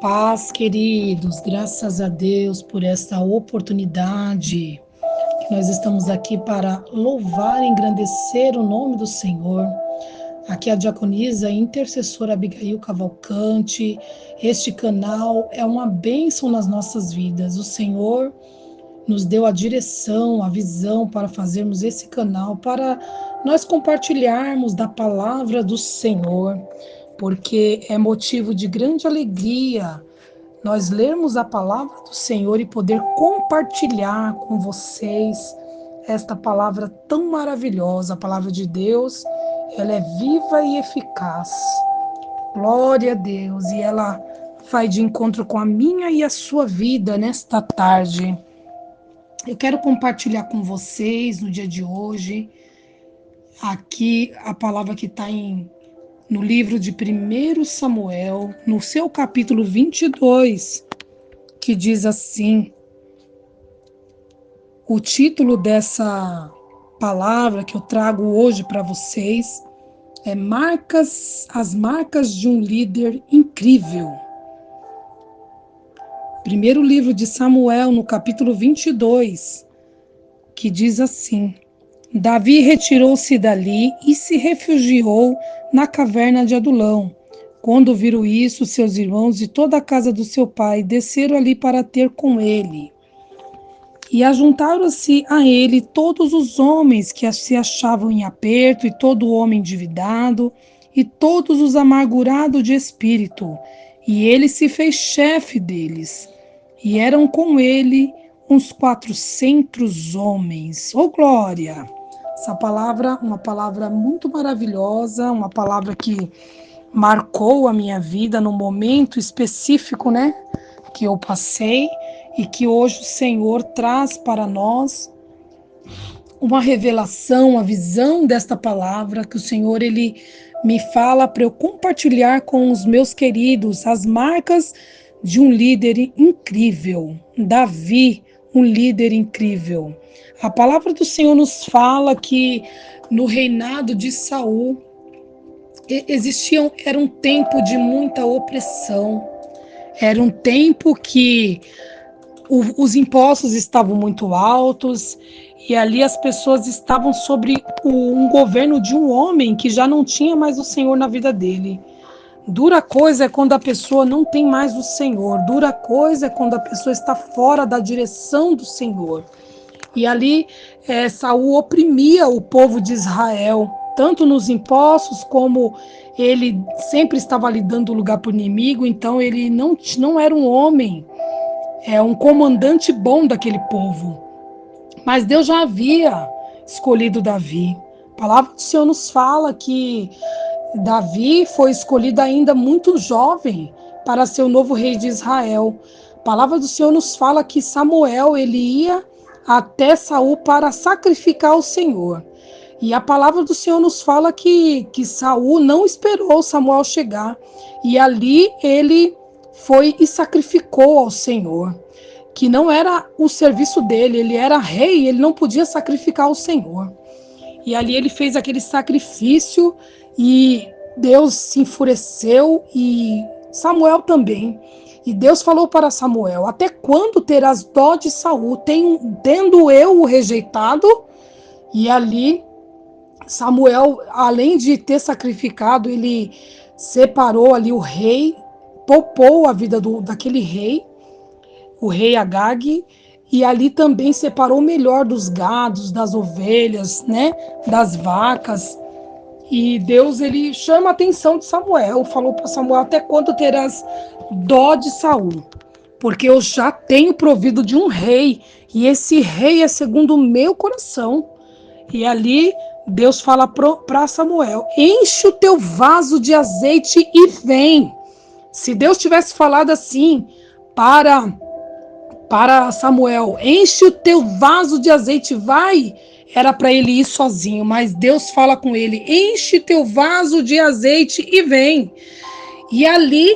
Paz, queridos, graças a Deus por esta oportunidade que nós estamos aqui para louvar e engrandecer o nome do Senhor. Aqui é a diaconisa e intercessora Abigail Cavalcante. Este canal é uma bênção nas nossas vidas. O Senhor nos deu a direção, a visão para fazermos esse canal, para nós compartilharmos da palavra do Senhor, porque é motivo de grande alegria nós lermos a palavra do Senhor e poder compartilhar com vocês esta palavra tão maravilhosa. A palavra de Deus, ela é viva e eficaz. Glória a Deus. E ela vai de encontro com a minha e a sua vida nesta tarde. Eu quero compartilhar com vocês no dia de hoje, aqui a palavra que está no livro de 1 Samuel, no seu capítulo 22, que diz assim: o título dessa palavra que eu trago hoje para vocês é as marcas de um líder incrível. Primeiro livro de Samuel, no capítulo 22, que diz assim: Davi retirou-se dali e se refugiou na caverna de Adulão. Quando viram isso, seus irmãos e toda a casa do seu pai desceram ali para ter com ele. E ajuntaram-se a ele todos os homens que se achavam em aperto, e todo homem endividado, e todos os amargurados de espírito. E ele se fez chefe deles. E eram com ele uns 400 homens. Oh, glória! Essa palavra, uma palavra muito maravilhosa, uma palavra que marcou a minha vida no momento específico, né, que eu passei, e que hoje o Senhor traz para nós uma revelação, uma visão desta palavra, que o Senhor, ele me fala para eu compartilhar com os meus queridos as marcas de um líder incrível, Davi, um líder incrível. A palavra do Senhor nos fala que no reinado de Saul era um tempo de muita opressão, era um tempo que os impostos estavam muito altos e ali as pessoas estavam sobre um governo de um homem que já não tinha mais o Senhor na vida dele. Dura coisa é quando a pessoa não tem mais o Senhor. Dura coisa é quando a pessoa está fora da direção do Senhor. E ali Saul oprimia o povo de Israel, tanto nos impostos, como ele sempre estava ali dando lugar para o inimigo. Então ele não era um homem, um comandante bom daquele povo. Mas Deus já havia escolhido Davi. A palavra do Senhor nos fala que Davi foi escolhido ainda muito jovem para ser o novo rei de Israel. A palavra do Senhor nos fala que Samuel, ele ia até Saul para sacrificar o Senhor. E a palavra do Senhor nos fala que Saul não esperou Samuel chegar. E ali ele foi e sacrificou ao Senhor. Que não era o serviço dele, ele era rei, ele não podia sacrificar ao Senhor. E ali ele fez aquele sacrifício e Deus se enfureceu e Samuel também. E Deus falou para Samuel: até quando terás dó de Saul, tendo eu o rejeitado? E ali Samuel, além de ter sacrificado, ele separou ali o rei, poupou a vida daquele rei, o rei Agag, e ali também separou o melhor dos gados, das ovelhas, né, das vacas. E Deus, ele chama a atenção de Samuel, falou para Samuel: até quando terás dó de Saul? Porque eu já tenho provido de um rei, e esse rei é segundo o meu coração. E ali Deus fala para Samuel: enche o teu vaso de azeite e vem. Se Deus tivesse falado assim para Samuel: enche o teu vaso de azeite, vai, era para ele ir sozinho, mas Deus fala com ele: enche teu vaso de azeite e vem. E ali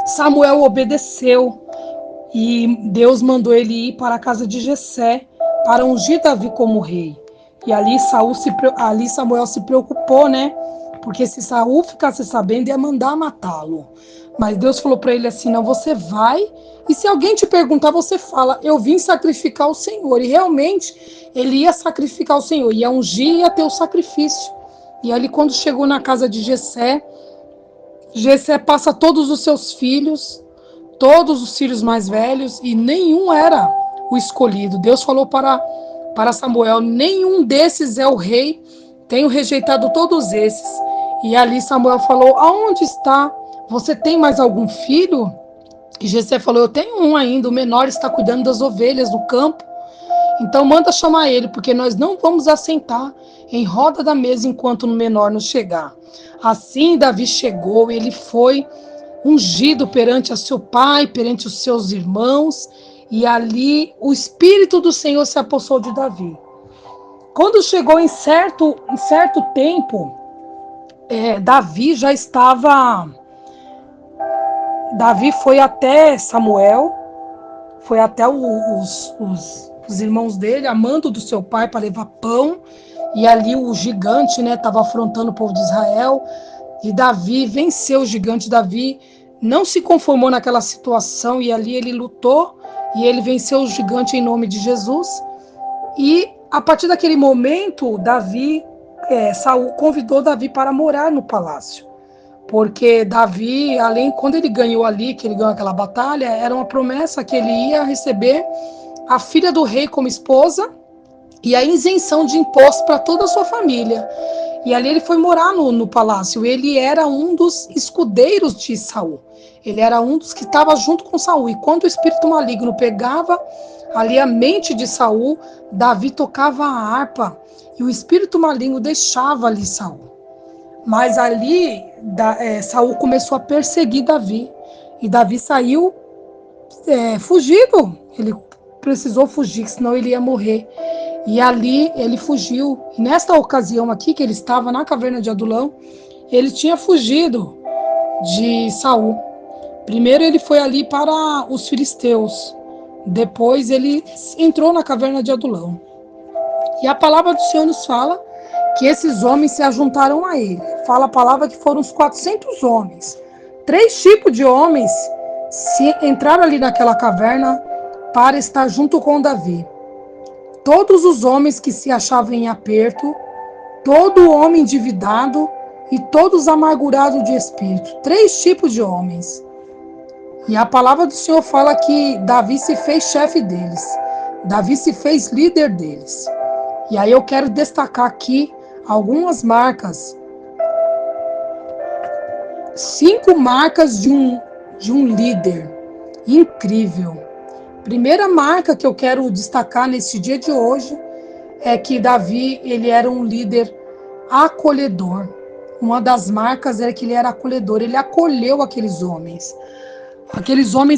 Samuel obedeceu e Deus mandou ele ir para a casa de Jessé para ungir Davi como rei. E ali Samuel se preocupou, né, porque se Saul ficasse sabendo, ia mandar matá-lo. Mas Deus falou para ele assim: não, você vai, e se alguém te perguntar, você fala, eu vim sacrificar o Senhor. E realmente ele ia sacrificar o Senhor, ia ungir e ia ter o sacrifício. E ali, quando chegou na casa de Jessé, Jessé passa todos os seus filhos, todos os filhos mais velhos, e nenhum era o escolhido. Deus falou para Samuel: nenhum desses é o rei, tenho rejeitado todos esses. E ali Samuel falou: aonde está? Você tem mais algum filho? E Jessé falou: eu tenho um ainda, o menor está cuidando das ovelhas do campo. Então manda chamar ele, porque nós não vamos assentar em roda da mesa enquanto o menor não chegar. Assim Davi chegou, ele foi ungido perante a seu pai, perante os seus irmãos, e ali o Espírito do Senhor se apossou de Davi. Quando chegou em certo tempo, Davi já estava... Davi foi até Samuel, foi até os irmãos dele, amando do seu pai, para levar pão, e ali o gigante, né, estava afrontando o povo de Israel, e Davi venceu o gigante. Davi não se conformou naquela situação, e ali ele lutou, e ele venceu o gigante em nome de Jesus. E a partir daquele momento, Saul convidou Davi para morar no palácio. Porque Davi, quando ele ganhou ali, que ele ganhou aquela batalha, era uma promessa que ele ia receber a filha do rei como esposa e a isenção de impostos para toda a sua família. E ali ele foi morar no palácio. Ele era um dos escudeiros de Saul. Ele era um dos que estava junto com Saul. E quando o espírito maligno pegava ali a mente de Saul, Davi tocava a harpa e o espírito maligno deixava ali Saul. Mas ali Saul começou a perseguir Davi. E Davi saiu fugido. Ele precisou fugir, senão ele ia morrer. E ali ele fugiu. E nesta ocasião aqui, que ele estava na caverna de Adulão, ele tinha fugido de Saul. Primeiro ele foi ali para os filisteus. Depois ele entrou na caverna de Adulão. E a palavra do Senhor nos fala que esses homens se ajuntaram a ele. Fala a palavra que foram uns 400 homens. 3 tipos de homens se entraram ali naquela caverna para estar junto com Davi. Todos os homens que se achavam em aperto, todo homem endividado e todos amargurados de espírito. 3 tipos de homens. E a palavra do Senhor fala que Davi se fez chefe deles. Davi se fez líder deles. E aí eu quero destacar aqui algumas marcas. 5 marcas de um líder incrível. Primeira marca que eu quero destacar nesse dia de hoje é que Davi, ele era um líder acolhedor. Uma das marcas era que ele era acolhedor. Ele acolheu aqueles homens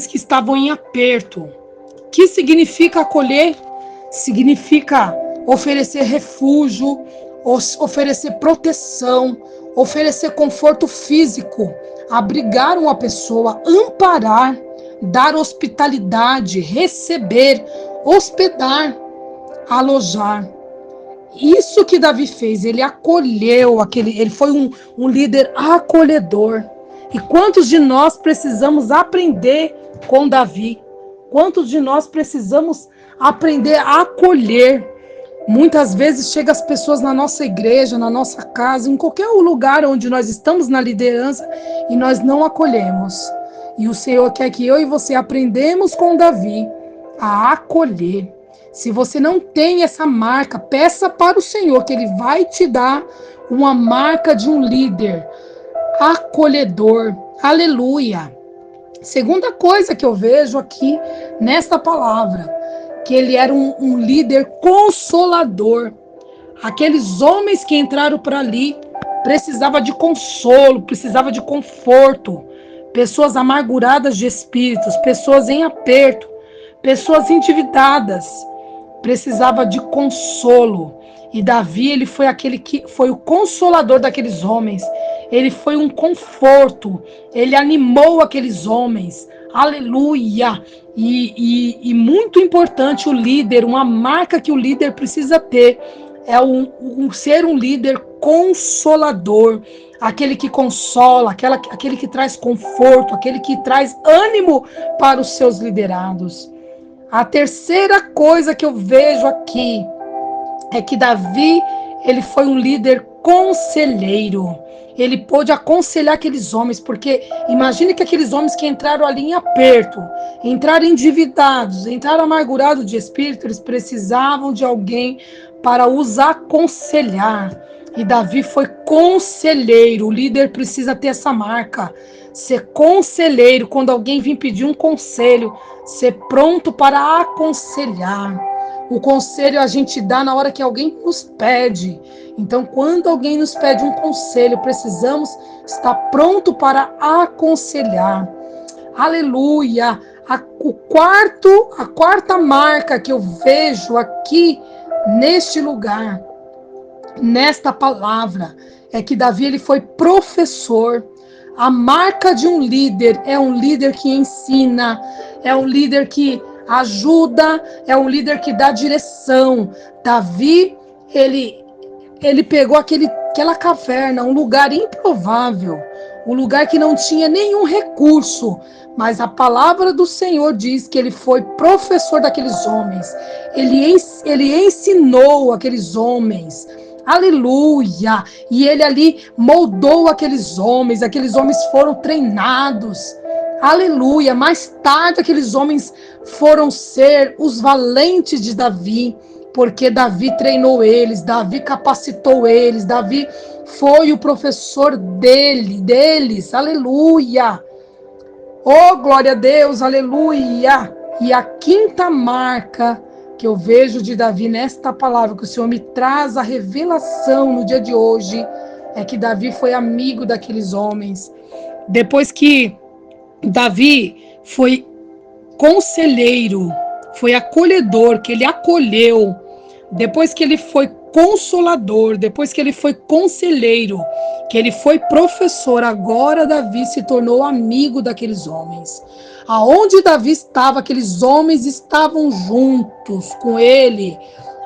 que estavam em aperto. O que significa acolher? Significa oferecer refúgio, oferecer proteção, oferecer conforto físico, abrigar uma pessoa, amparar, dar hospitalidade, receber, hospedar, alojar. Isso que Davi fez, ele acolheu ele foi um líder acolhedor. E quantos de nós precisamos aprender com Davi? Quantos de nós precisamos aprender a acolher? Muitas vezes chegam as pessoas na nossa igreja, na nossa casa, em qualquer lugar onde nós estamos na liderança e nós não acolhemos. E o Senhor quer que eu e você aprendamos com Davi a acolher. Se você não tem essa marca, peça para o Senhor que Ele vai te dar uma marca de um líder acolhedor. Aleluia. Segunda coisa que eu vejo aqui nesta palavra, que ele era um líder consolador. Aqueles homens que entraram por ali precisavam de consolo, precisavam de conforto. Pessoas amarguradas de espíritos, pessoas em aperto, pessoas endividadas, precisava de consolo. E Davi, ele foi aquele que foi o consolador daqueles homens. Ele foi um conforto. Ele animou aqueles homens. Aleluia! E muito importante, o líder, uma marca que o líder precisa ter, é ser um líder consolador, aquele que consola, aquele que traz conforto, aquele que traz ânimo para os seus liderados. A terceira coisa que eu vejo aqui é que Davi, ele foi um líder conselheiro. Ele pôde aconselhar aqueles homens, porque imagine que aqueles homens que entraram ali em aperto, entraram endividados, entraram amargurados de espírito, eles precisavam de alguém para os aconselhar. E Davi foi conselheiro. O líder precisa ter essa marca, ser conselheiro. Quando alguém vir pedir um conselho, ser pronto para aconselhar. O conselho a gente dá na hora que alguém nos pede. Então, quando alguém nos pede um conselho, precisamos estar pronto para aconselhar. Aleluia! A quarta marca que eu vejo aqui neste lugar, nesta palavra, é que Davi, ele foi professor. A marca de um líder é um líder que ensina, é um líder que ajuda, é um líder que dá direção. Davi, ele pegou aquela caverna, um lugar improvável, um lugar que não tinha nenhum recurso, mas a palavra do Senhor diz que ele foi professor daqueles homens. Ele ensinou aqueles homens. Aleluia! E ele ali moldou aqueles homens foram treinados. Aleluia! Mais tarde aqueles homens foram ser os valentes de Davi, porque Davi treinou eles, Davi capacitou eles, Davi foi o professor deles. Aleluia! Oh, glória a Deus, aleluia! E a quinta marca que eu vejo de Davi nesta palavra, que o Senhor me traz a revelação no dia de hoje, é que Davi foi amigo daqueles homens. Depois que Davi foi conselheiro, foi acolhedor, que ele acolheu, depois que ele foi consolador, depois que ele foi conselheiro, que ele foi professor, agora Davi se tornou amigo daqueles homens. Aonde Davi estava, aqueles homens estavam juntos com ele.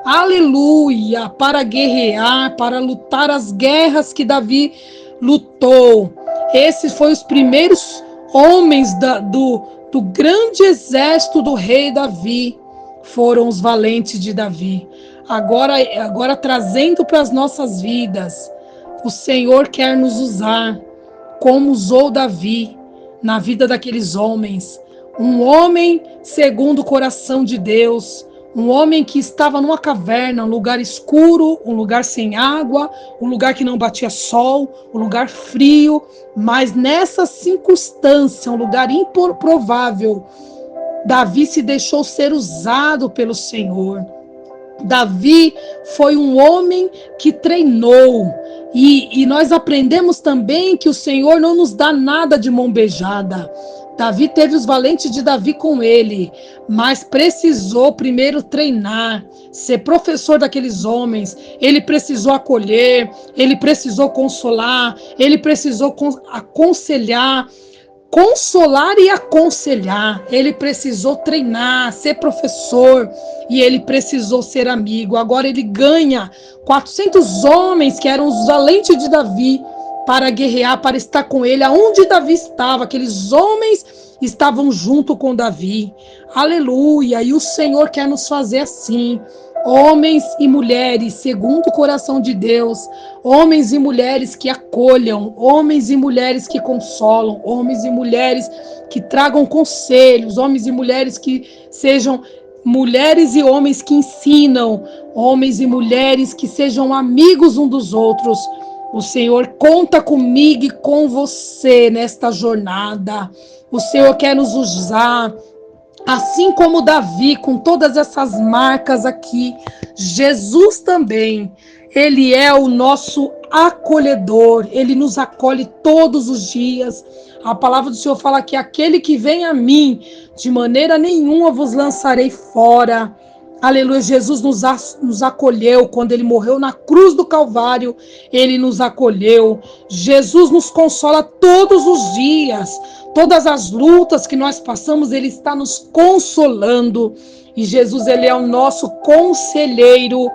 Aleluia! Para guerrear, para lutar as guerras que Davi lutou. Esses foram os primeiros homens do grande exército do rei Davi. Foram os valentes de Davi. Agora trazendo para as nossas vidas, o Senhor quer nos usar como usou Davi na vida daqueles homens. Um homem segundo o coração de Deus, um homem que estava numa caverna, um lugar escuro, um lugar sem água, um lugar que não batia sol, um lugar frio, mas nessa circunstância, um lugar improvável, Davi se deixou ser usado pelo Senhor. Davi foi um homem que treinou, e nós aprendemos também que o Senhor não nos dá nada de mão beijada. Davi teve os valentes de Davi com ele, mas precisou primeiro treinar, ser professor daqueles homens. Ele precisou acolher, ele precisou consolar, ele precisou aconselhar, consolar e aconselhar. Ele precisou treinar, ser professor, e ele precisou ser amigo. Agora ele ganha 400 homens que eram os valentes de Davi para guerrear, para estar com ele. Aonde Davi estava, aqueles homens estavam junto com Davi. Aleluia! E o Senhor quer nos fazer assim. Homens e mulheres segundo o coração de Deus, homens e mulheres que acolham, homens e mulheres que consolam, homens e mulheres que tragam conselhos, homens e mulheres que sejam mulheres e homens que ensinam, homens e mulheres que sejam amigos uns dos outros. O Senhor conta comigo e com você nesta jornada. O Senhor quer nos usar. Assim como Davi, com todas essas marcas aqui, Jesus também, ele é o nosso acolhedor, ele nos acolhe todos os dias. A palavra do Senhor fala que aquele que vem a mim, de maneira nenhuma vos lançarei fora. Aleluia, Jesus nos acolheu quando ele morreu na cruz do Calvário, ele nos acolheu. Jesus nos consola todos os dias, todas as lutas que nós passamos, ele está nos consolando. E Jesus, ele é o nosso conselheiro,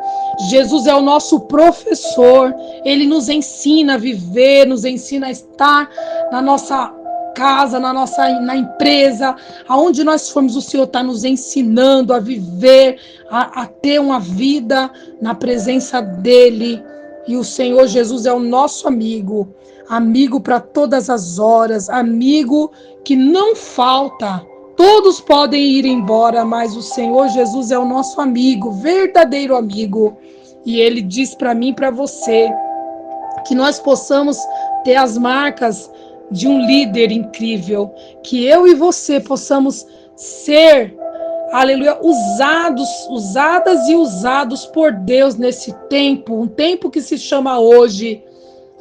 Jesus é o nosso professor, ele nos ensina a viver, nos ensina a estar na nossa casa, na empresa, aonde nós formos, o Senhor está nos ensinando a viver, a ter uma vida na presença dEle. E o Senhor Jesus é o nosso amigo, amigo para todas as horas, amigo que não falta. Todos podem ir embora, mas o Senhor Jesus é o nosso amigo, verdadeiro amigo. E Ele diz para mim e para você que nós possamos ter as marcas de um líder incrível, que eu e você possamos ser, aleluia, usadas e usados por Deus nesse tempo, um tempo que se chama hoje.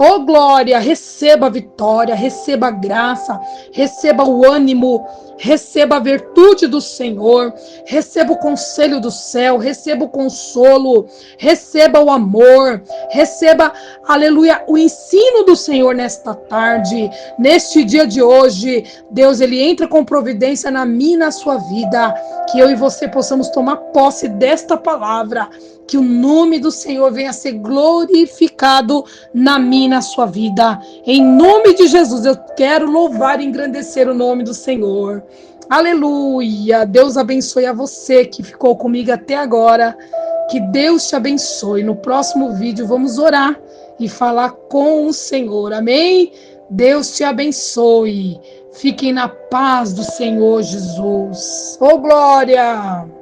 Oh glória, receba a vitória, receba a graça, receba o ânimo, receba a virtude do Senhor, receba o conselho do céu, receba o consolo, receba o amor, receba, aleluia, o ensino do Senhor nesta tarde, neste dia de hoje. Deus, ele entra com providência na minha e na sua vida, que eu e você possamos tomar posse desta palavra, que o nome do Senhor venha a ser glorificado na minha e na sua vida. Em nome de Jesus, eu quero louvar e engrandecer o nome do Senhor. Aleluia! Deus abençoe a você que ficou comigo até agora. Que Deus te abençoe. No próximo vídeo vamos orar e falar com o Senhor. Amém? Deus te abençoe. Fiquem na paz do Senhor Jesus. Oh, glória!